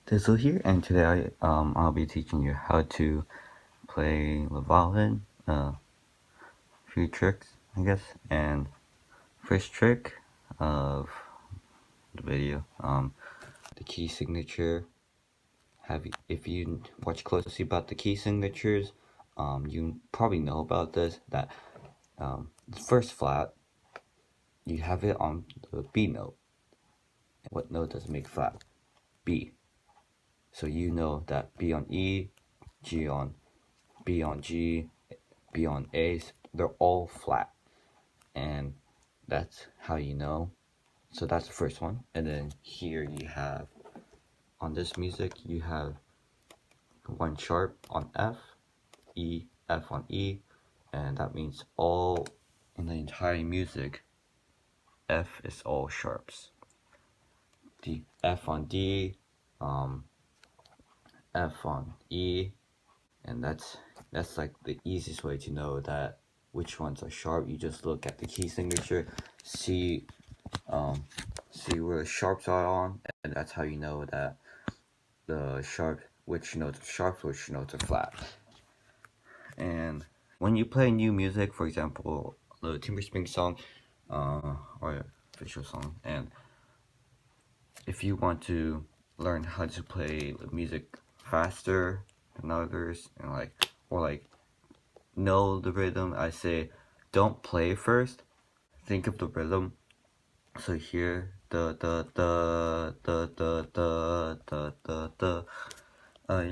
Dizzle here, and today I'll be teaching you how to play the violin, few tricks, I guess. And first trick of the video, the key signature. If you watch closely about the key signatures, you probably know about this, that the first flat, you have it on the B note. What note does it make flat? B. So you know that B on E, G on B on G, B on A, they're all flat. And that's how you know. So that's the first one. And then here you have, on this music, you have one sharp on F, E, F on E, and that means all in the entire music, F is all sharps. The F on D, F on E, and that's like the easiest way to know that which ones are sharp. You just look at the key signature, see where the sharps are on, and that's how you know that which notes are sharp, which notes are flat. And when you play new music, for example, the Timber Spring song, or official song, and if you want to learn how to play the music faster than others, and know the rhythm, I say don't play first, think of the rhythm. So here, you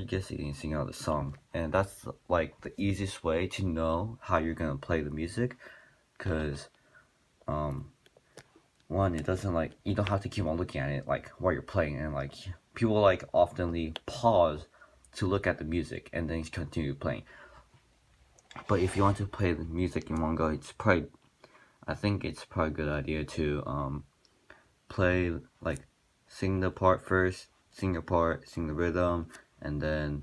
guess you can sing out the song, and that's like the easiest way to know how you're gonna play the music, because one, it doesn't you don't have to keep on looking at it while you're playing, and people oftenly pause to look at the music and then continue playing. But if you want to play the music in one go, I think it's probably a good idea to play, sing the part first, sing your part, sing the rhythm, and then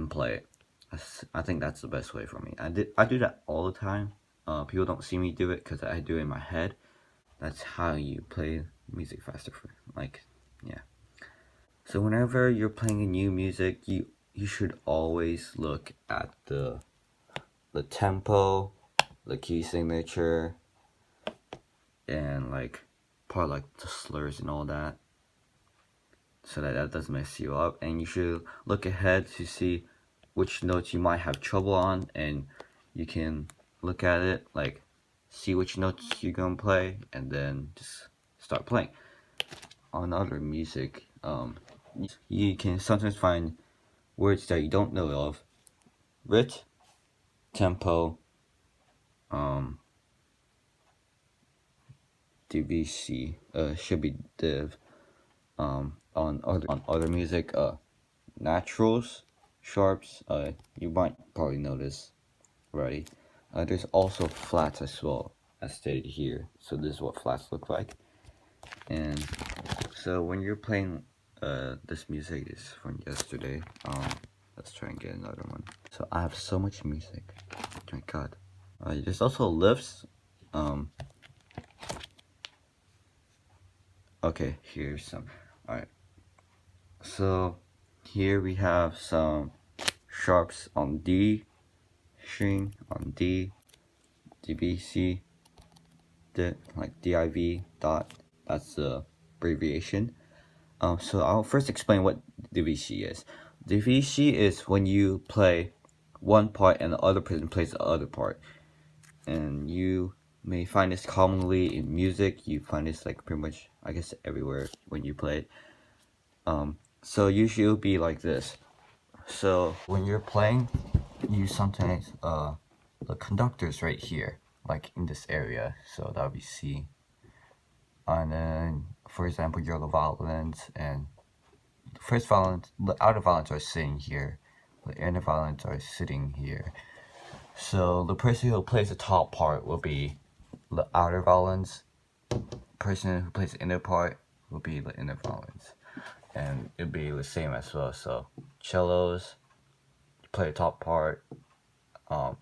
play it. I think that's the best way for me. I do that all the time. People don't see me do it because I do it in my head. That's how you play music faster. Yeah. So whenever you're playing a new music, you should always look at the tempo, the key signature, and part the slurs and all that, so that doesn't mess you up. And you should look ahead to see which notes you might have trouble on, and you can look at it, see which notes you're gonna play, and then just start playing. On other music, you can sometimes find words that you don't know of. Rit, tempo, DVC, should be div. On other music, naturals, sharps, you might probably know this already. There's also flats as well, as stated here. So this is what flats look like. And so when you're playing this music is from yesterday. Let's try and get another one. So I have so much music. Oh my god. There's also lifts. Okay, here's some. Alright. So here we have some sharps on D, string on D, DVC, DIV dot. That's the abbreviation. So I'll first explain what DVC is. DVC is when you play one part and the other person plays the other part. And you may find this commonly in music. You find this pretty much, I guess, everywhere when you play it. So usually it'll be like this. So when you're playing, you sometimes, the conductor's right here, in this area. So that'll be C. And then, for example, you're the violins, and the first violins, the outer violins are sitting here, the inner violins are sitting here. So the person who plays the top part will be the outer violins. The person who plays the inner part will be the inner violins. And it'll be the same as well. So cellos, you play the top part, and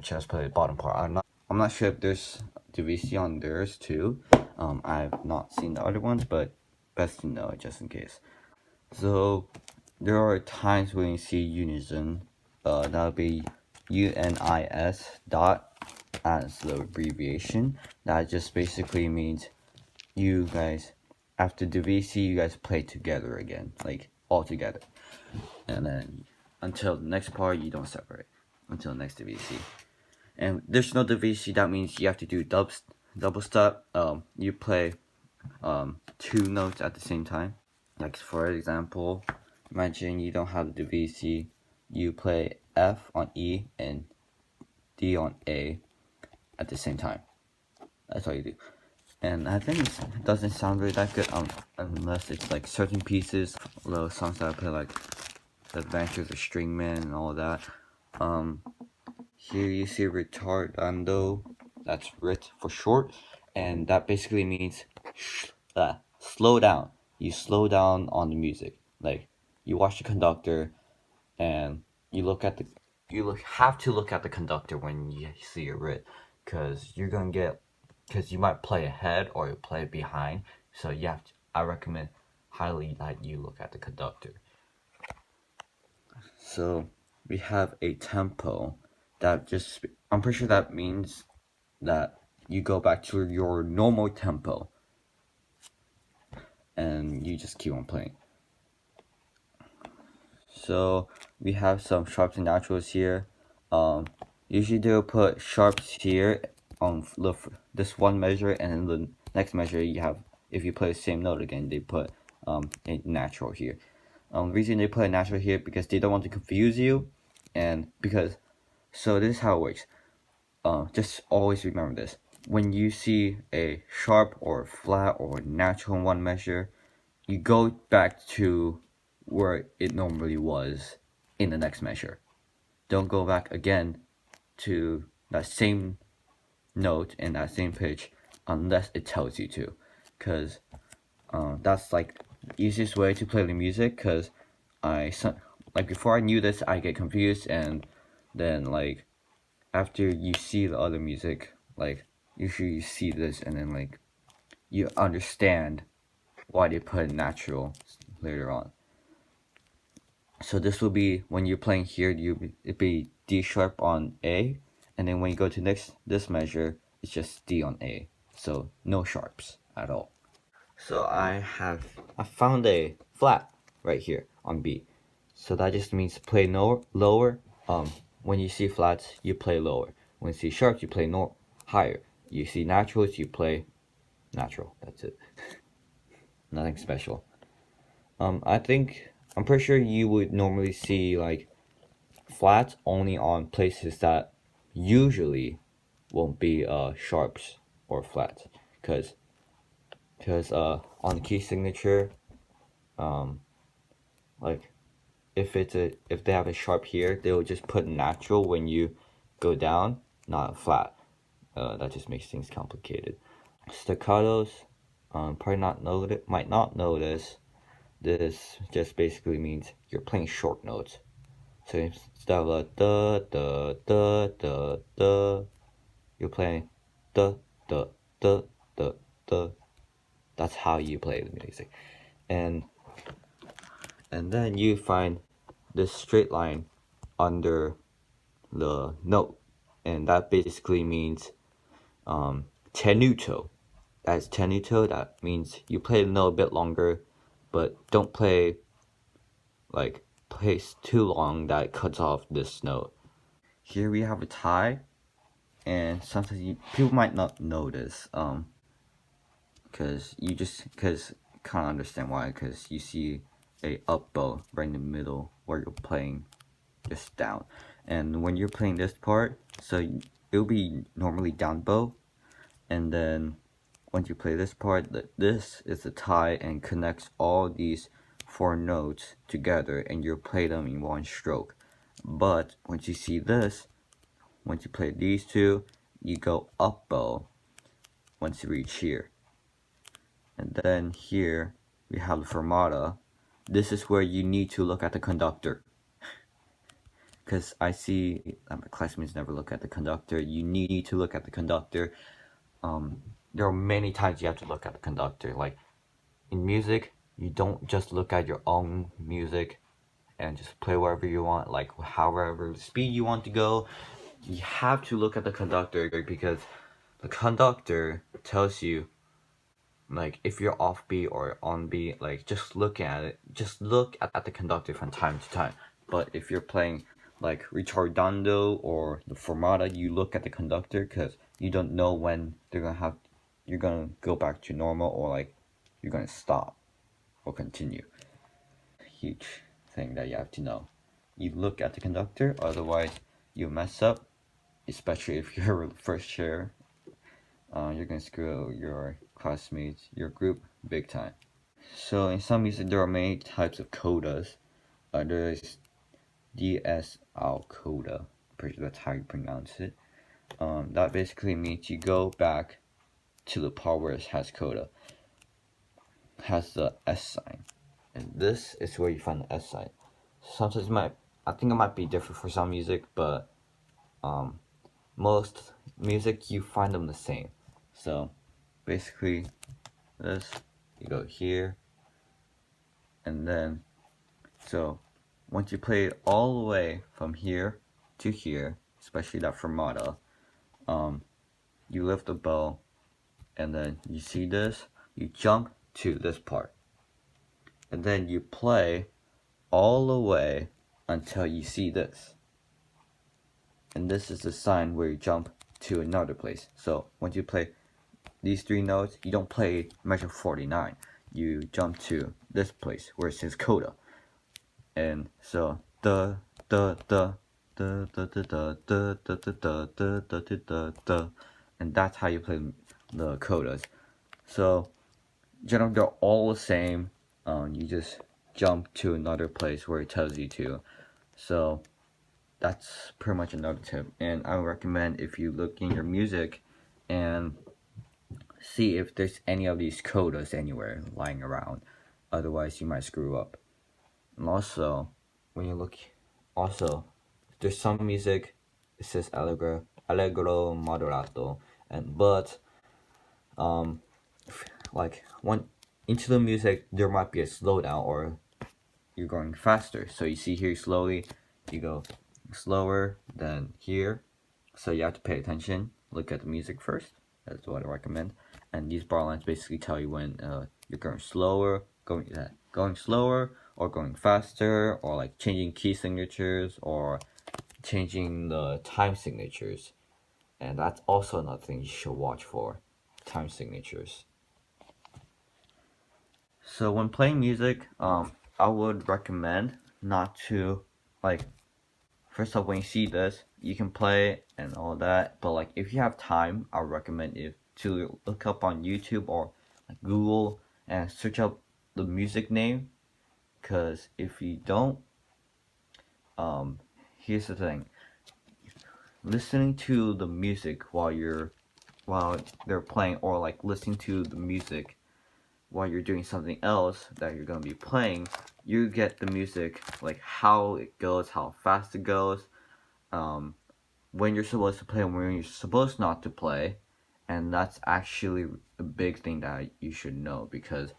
cellos play the bottom part. I'm not sure if there's DVC on theirs too. I've not seen the other ones, but best to know just in case. So there are times when you see unison, that'll be UNIS dot as the abbreviation. That just basically means you guys, after the VC, you guys play together again, like all together. And then until the next part, you don't separate until next VC. And there's no VC, that means you have to do double step. You play two notes at the same time. Like for example, imagine you don't have the VC, you play F on E and D on A at the same time. That's all you do. And I think it doesn't sound really that good unless it's like certain pieces, little songs that I play, like The Adventures of Stringman and all that. Here you see retardando, that's RIT for short, and that basically means slow down. You slow down on the music. Like you watch the conductor, and you have to look at the conductor when you see a RIT, because you might play ahead or you play behind. So I recommend highly that you look at the conductor. So we have a tempo I'm pretty sure that means that you go back to your normal tempo and you just keep on playing. So we have some sharps and naturals here. Usually they'll put sharps here on this one measure, and then the next measure you have, if you play the same note again, they put a natural here. The reason they put a natural here because they don't want to confuse you, so this is how it works. Just always remember this. When you see a sharp or flat or natural in one measure, you go back to where it normally was in the next measure. Don't go back again to that same note and that same pitch unless it tells you to, because that's like the easiest way to play the music. Because before I knew this, I get confused, and then like after you see the other music, like usually you see this and then like you understand why they put natural later on. So this will be, when you're playing here, it'd be D sharp on A, and then when you go to this measure, it's just D on A. So no sharps at all. So I found a flat right here on B. So that just means play lower. When you see flats, you play lower. When you see sharps, you play higher. You see naturals, you play natural. That's it. Nothing special. I'm pretty sure you would normally see like flats only on places that usually won't be sharps or flats, because on the key signature, like if they have a sharp here, they will just put natural when you go down, not flat. That just makes things complicated. Staccatos, might not notice. This just basically means you're playing short notes. So instead of a da da da da da, you're playing da da da da da. That's how you play the music, and then you find this straight line under the note, and that basically means tenuto. That's tenuto. That means you play the note a bit longer, but don't play too long that it cuts off this note. Here we have a tie, and sometimes people might not notice, because can't understand why, because you see a up bow right in the middle where you're playing just down, and when you're playing this part, so it'll be normally down bow, and then once you play this part, this is the tie and connects all these four notes together, and you'll play them in one stroke. But once you see this, once you play these two, you go up bow once you reach here. And then here we have the fermata. This is where you need to look at the conductor, because I see my classmates never look at the conductor. You need to look at the conductor. There are many times you have to look at the conductor. Like in music, you don't just look at your own music and just play wherever you want, like however speed you want to go. You have to look at the conductor because the conductor tells you like if you're off beat or on beat. Like just look at it, just look at the conductor from time to time. But if you're playing like ritardando or the fermata, you look at the conductor because you don't know when you're gonna go back to normal or like you're gonna stop or continue. Huge thing that you have to know. You look at the conductor, otherwise you mess up, especially if you're first chair. You're gonna screw your classmates, your group, big time. So in some music, there are many types of codas. There's DSL coda, pretty sure that's how you pronounce it. That basically means you go back to the part where it has coda, has the S sign, and this is where you find the S sign. Sometimes I think it might be different for some music, but most music you find them the same. So basically, this you go here, and then so once you play it all the way from here to here, especially that fermata, you lift the bow, and then you see this, you jump to this part, and then you play all the way until you see this. And this is the sign where you jump to another place. So once you play these three notes, you don't play measure 49. You jump to this place where it says coda. And so da da da da da da da da da da da da da da, and that's how you play the codas. So generally they're all the same. You just jump to another place where it tells you to. So that's pretty much another tip. And I would recommend if you look in your music and see if there's any of these codas anywhere lying around. Otherwise you might screw up. And also, when you look, also, there's some music, it says allegro moderato, but like when into the music there might be a slowdown or you're going faster. So you see here slowly, you go slower than here. So you have to pay attention. Look at the music first. That's what I recommend. And these bar lines basically tell you when you're going slower, going slower, or going faster, or like changing key signatures, or changing the time signatures. And that's also another thing you should watch for, time signatures. So when playing music, I would recommend not to, like, first off, when you see this, you can play and all that, but like if you have time, I would recommend it to look up on YouTube or like Google and search up the music name, because if you don't, here's the thing, listening to the music while they're playing, or like listening to the music while you're doing something else that you're going to be playing, you get the music, like how it goes, how fast it goes, when you're supposed to play and when you're supposed not to play. And that's actually a big thing that you should know, because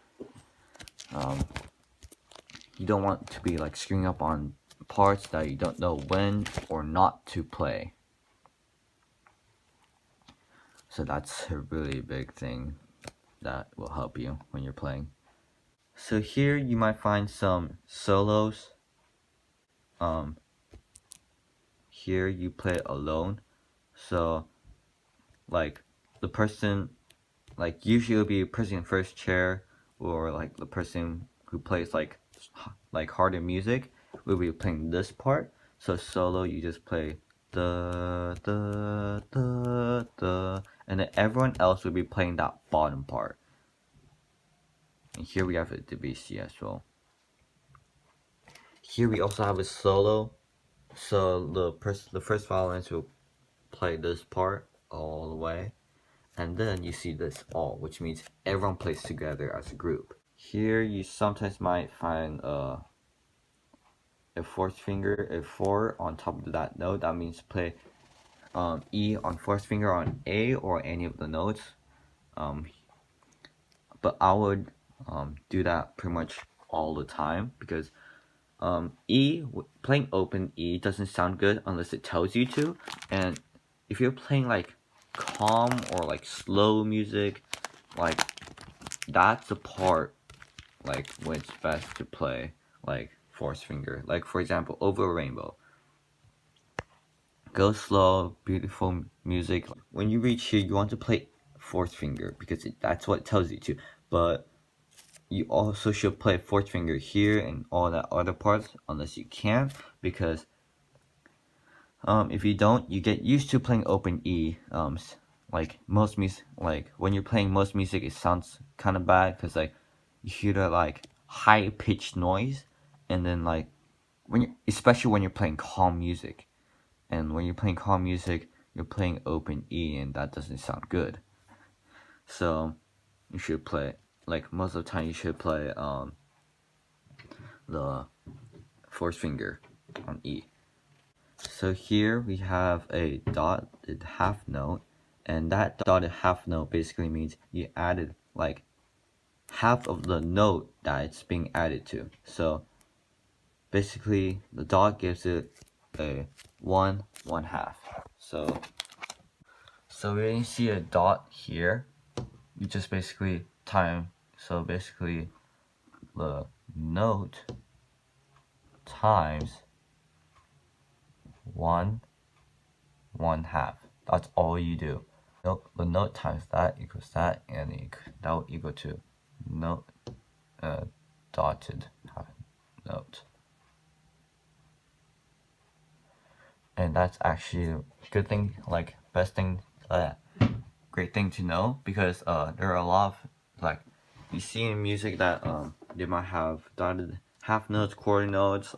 you don't want to be like screwing up on parts that you don't know when or not to play. So that's a really big thing that will help you when you're playing. So here you might find some solos. Here you play alone. So like the person, like usually it'll be a person in first chair, or like the person who plays like harder music will be playing this part. So solo, you just play da da da da, and then everyone else will be playing that bottom part. And here we have a Debussy as well. Here we also have a solo. So the first violinist will play this part all the way, and then you see this all, which means everyone plays together as a group. Here you sometimes might find a fourth finger, a 4 on top of that note. That means play E on fourth finger on A or any of the notes. But I would do that pretty much all the time, because playing open E doesn't sound good unless it tells you to. And if you're playing like calm or like slow music, like that's the part like when it's best to play like fourth finger. Like for example, Over a Rainbow. Go slow, beautiful music. When you reach here, you want to play fourth finger because that's what it tells you to. But you also should play fourth finger here and all that other parts unless you can, because if you don't, you get used to playing open E. Like most music, like when you're playing most music, it sounds kind of bad because like you hear the like high pitched noise, and then like especially when you're playing calm music, and when you're playing calm music, you're playing open E, and that doesn't sound good. So you should play, like most of the time you should play the fourth finger on E. So here we have a dotted half note, and that dotted half note basically means you added like half of the note that it's being added to. So basically the dot gives it a 1/1/2. So when you see a dot here, you just basically time. So basically the note times 1/1/2. That's all you do. The note times that equals that, and that will equal to note dotted note. And that's actually a good thing, like best thing, great thing to know, because there are a lot of like you see in music that they might have dotted half notes, quarter notes,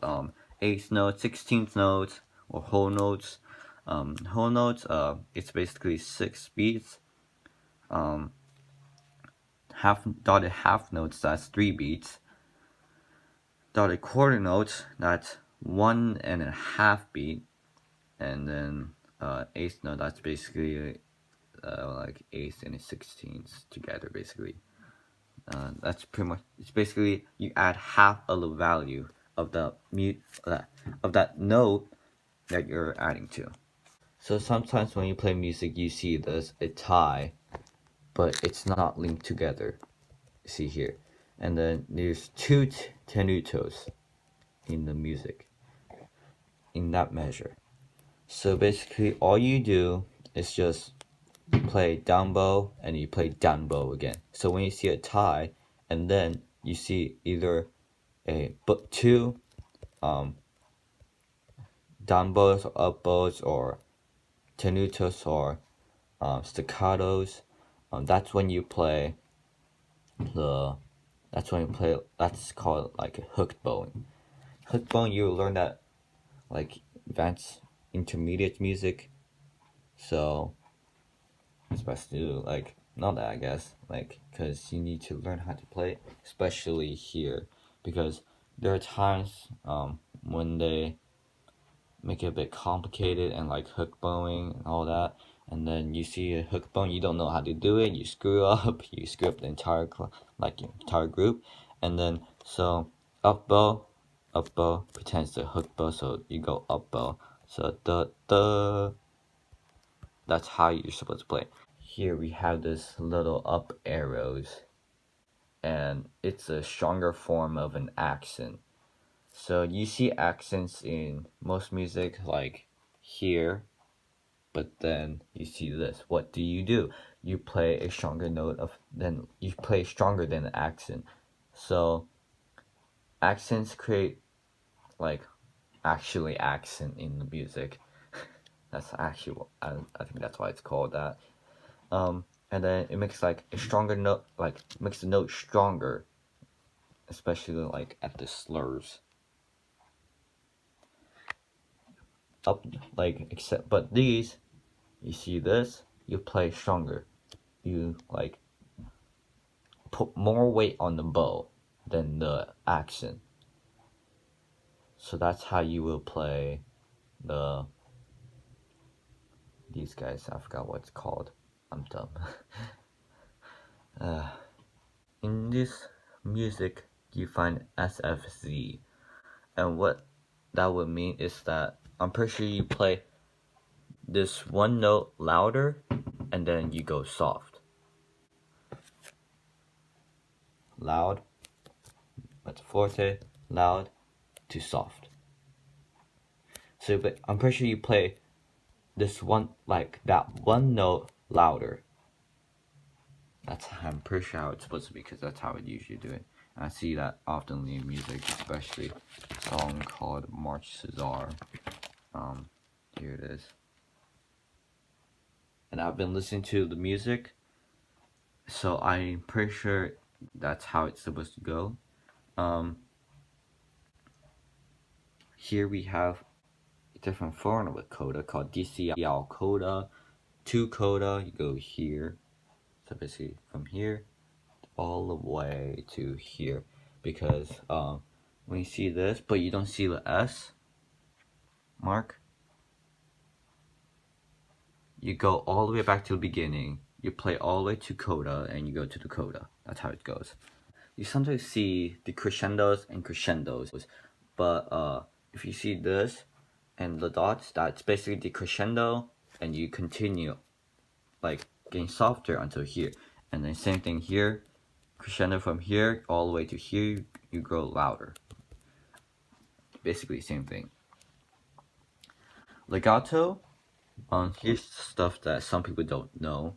eighth notes, 16th notes, or whole notes. Whole notes, it's basically 6 beats. Dotted half notes, that's 3 beats. Dotted quarter notes, that's 1.5 beat. And then eighth note, that's basically like eighth and 16th together, basically. That's pretty much, it's basically you add half of the value of the of that note that you're adding to. So sometimes when you play music, you see this a tie, but it's not linked together. See here, and then there's 2 tenutos in the music in that measure. So basically, all you do is just play down bow and you play down bow again. So when you see a tie, and then you see either two down bows or up bows or tenutos or staccatos, that's when you play that's called like a hooked bowing. Hooked bowing, you learn that like advanced intermediate music. So it's best to do like not that, I guess, like because you need to learn how to play it, especially here, because there are times when they make it a bit complicated and like hook bowing and all that, and then you see a hook bowing, you don't know how to do it, you screw up, you screw up the entire entire group, and then so up bow pretends to hook bow, so you go up bow, so that's how you're supposed to play. Here we have this little up arrows, and it's a stronger form of an accent. So you see accents in most music like here, but then you see this. What do? You play a stronger note you play stronger than the accent. So accents create like actually accent in the music. That's actually, I think that's why it's called that. And then it makes like a stronger note, like makes the note stronger, especially like at the slurs. Up, like, except, but these, you see this, you play stronger. You like put more weight on the bow than the accent. So that's how you will play these guys. I forgot what it's called. I'm dumb. In this music you find SFZ. And what that would mean is that I'm pretty sure you play this one note louder and then you go soft. Loud, that's forte, loud to soft. So but I'm pretty sure you play this one, like that one note louder. I'm pretty sure how it's supposed to be, because that's how it usually do it. And I see that often in music, especially a song called March Cesar. Here it is. And I've been listening to the music, so I'm pretty sure that's how it's supposed to go. Here we have a different formula with Coda called DCL Coda. To Coda, you go here. So basically from here all the way to here, because when you see this, but you don't see the S mark, you go all the way back to the beginning, you play all the way to Coda, and you go to the Coda. That's how it goes. You sometimes see the crescendos and crescendos, but if you see this and the dots, that's basically the crescendo, and you continue like getting softer until here. And then same thing here, crescendo from here all the way to here, you grow louder. Basically same thing. Legato, here's stuff that some people don't know.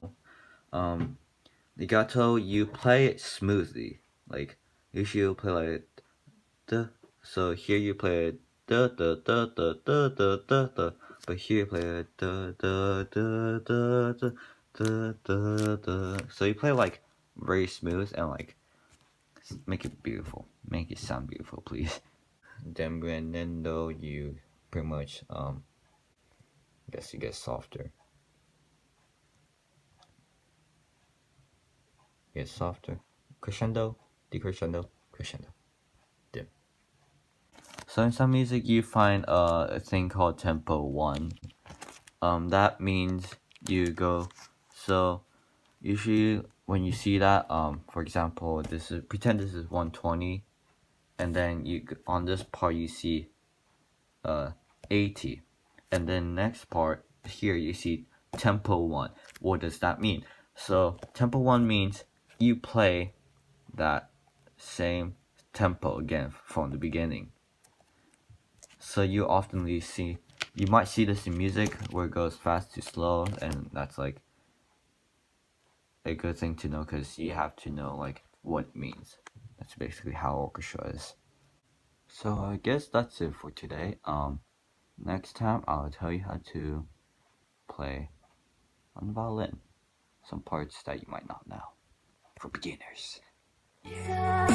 Legato, you play it smoothly. Like usually you play like duh. So here you play it duh duh duh duh duh duh duh duh, but here you play it duh duh duh duh duh duh duh duh. So you play like very smooth and like make it beautiful. Make it sound beautiful, please. Then Brandendo, you pretty much I guess you get softer. Get softer. Crescendo, decrescendo, crescendo. Dim. So in some music you find a thing called tempo 1. That means you go, so usually when you see that, for example, pretend this is 120, and then you on this part you see 80, and then next part here you see tempo 1. What does that mean? So tempo 1 means you play that same tempo again from the beginning. So you might see this in music where it goes fast to slow, and that's like a good thing to know, because you have to know like what it means. That's basically how orchestra is. So I guess that's it for today. Next time I'll tell you how to play on the violin, some parts that you might not know for beginners. Yeah.